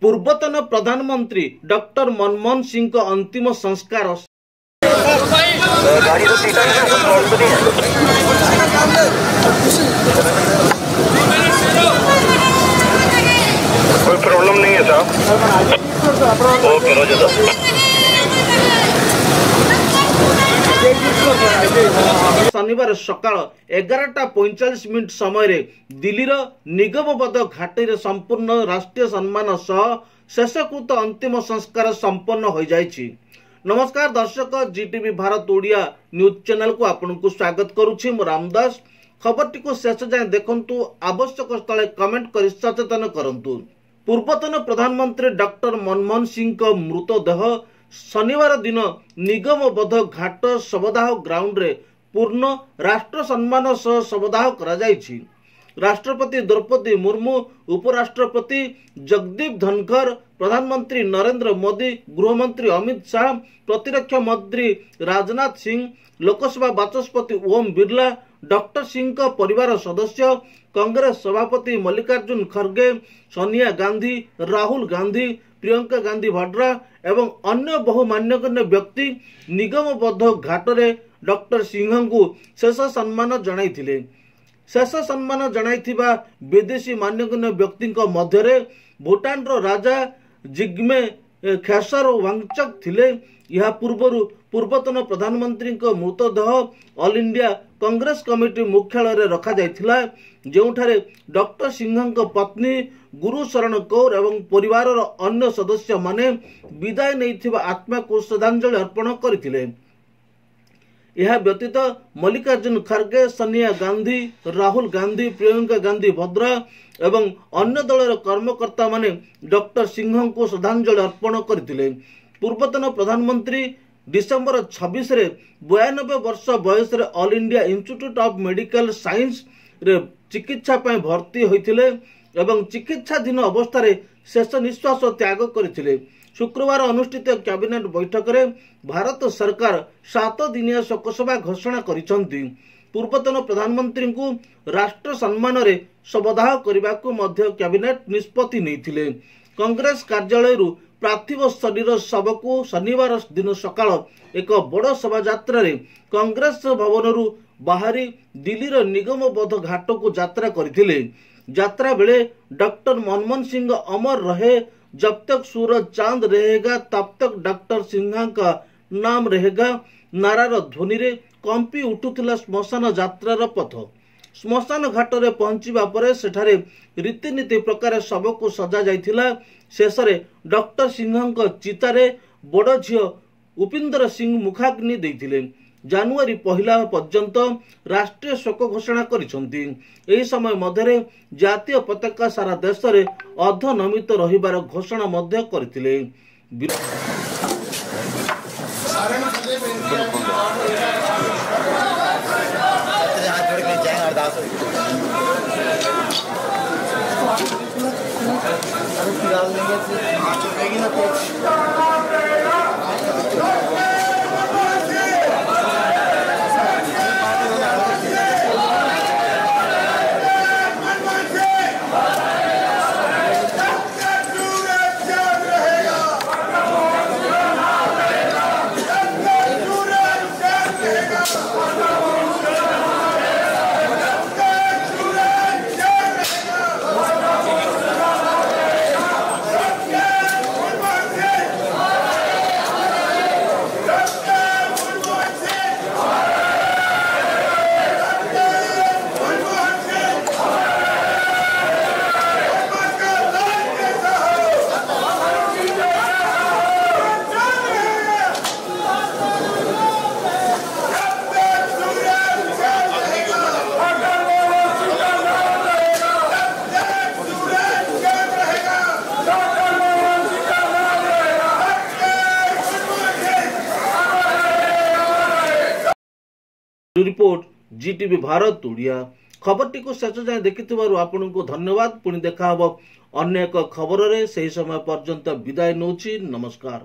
पूर्वतन प्रधानमंत्री डॉक्टर मनमोहन सिंह का अंतिम संस्कार कोई प्रॉब्लम नहीं है साहब। ओके रोज शनिवार सकाळ 11:45 समय दिल्लीर निगमबोध घाटी संपूर्ण राष्ट्रीय सम्मान सह शेषकृत अंतिम संस्कार संपन्न हो जाइछि। नमस्कार दर्शक, जीटीवी भारत ओडिया न्यूज चैनल को आपनको स्वागत करुछि। मो रामदास खबरटी को शेष जाए देखंतु, आवश्यक स्थले कमेंट कर सचेतन करंतु। पूर्वतन प्रधानमंत्री डॉक्टर मनमोहन सिंह का मृतदेह शनिवार दिन निगमबोध घाट शवदाह ग्राउंड रे पूर्ण राष्ट्र सम्मान सह शवदाह करा जाइछि। राष्ट्रपति द्रौपदी मुर्मू, उपराष्ट्रपति जगदीप धनखड़, प्रधानमंत्री नरेंद्र मोदी, गृहमंत्री अमित शाह, प्रतिरक्षा मंत्री राजनाथ सिंह, लोकसभा बाचस्पति ओम बिरला, डॉक्टर सिंह का परिवार सदस्य, कांग्रेस सभापति मल्लिकार्जुन खड़गे, सोनिया गांधी, राहुल गांधी, प्रियंका गांधी वाड्रा एवं अन्य बहु मान्यगण्य व्यक्ति निगमबोध घाटरे डॉक्टर सिंह को शेष सम्मान जणाइथिले। शेष सम्मान जणाइथिबा विदेशी मान्यगण्य व्यक्ति मध्य भूटान रो राजा जिग्मे खेसर वांगचक थिले। यह पूर्व पूर्वतन प्रधानमंत्री मृतदेह ऑल इंडिया कांग्रेस कमिटी मुख्यालय रे रखा जाइथिला, जोठारे डॉक्टर सिंह पत्नी गुरु शरण कौर एवं परिवार अन्य सदस्य माने विदाय नैथिबा आत्मा को श्रद्धांजलि अर्पण करथिले। यह व्यतीत मल्लिकार्जुन खड़गे, सोनिया गांधी, राहुल गांधी, प्रियंका गांधी वाड्रा एवं अन्य दलर कर्मकर्ता माने डॉक्टर सिंह को श्रद्धांजलि अर्पण करथिले। पूर्वतन प्रधानमंत्री डिसेंबर 26 रे 92 वर्ष बयस रे all India institute of medical science रे चिकित्सा पय भर्ती होइथिले एवं चिकित्साधीन अवस्था रे शेष निश्वास त्याग करथिले। शुक्रवार अनुष्ठित कैबिनेट बैठक रे भारत सरकार 7 दिनिया शोकसभा घोषणा करिसंती। पूर्वतन प्रधानमंत्री को राष्ट्र सम्मान रे शवदाह करबा को मध्य कैबिनेट निष्पत्ति नैथिले। कांग्रेस कार्यालय रु पार्थिव शरीर शव को शनिवार दिन सकाळ एक बड़ शोभा यात्रा रे कांग्रेस भवन रु बाहरी दिल्लीर निगमबोध घाट को यात्रा करथिले। यात्रा बेले डॉक्टर मनमोहन सिंह अमर रहे, जब तक सूरज चांद रहेगा तब तक डॉक्टर सिंह का नाम रहेगा नारार ध्वनि रे कंपी उठुथिला श्मशान यात्रार पथ। श्मशान घाट रे पहुंचीबा परे सेठारे रीतिनीति प्रकार शव को सजा जाइथिला। शेषरे डॉक्टर सिंह चितारे बड़ झियो उपिंदर सिंह मुखाग्नि देइथिले। जनवरी 1 पर्यंत राष्ट्रीय शोक घोषणा करिसंती। एही समय मध्यरे जातीय पताका सारा देश रे अर्धनमित रहिबार घोषणा मध्य करथिले। रिपोर्ट जीटीवी भारत ओडिया। खबरटी को शेष जाए देखिथिबारु आपनको धन्यवाद। पुणी देखा हबो अन्य एक खबर रे, सही समय पर्यंत विदाय नौछि। नमस्कार।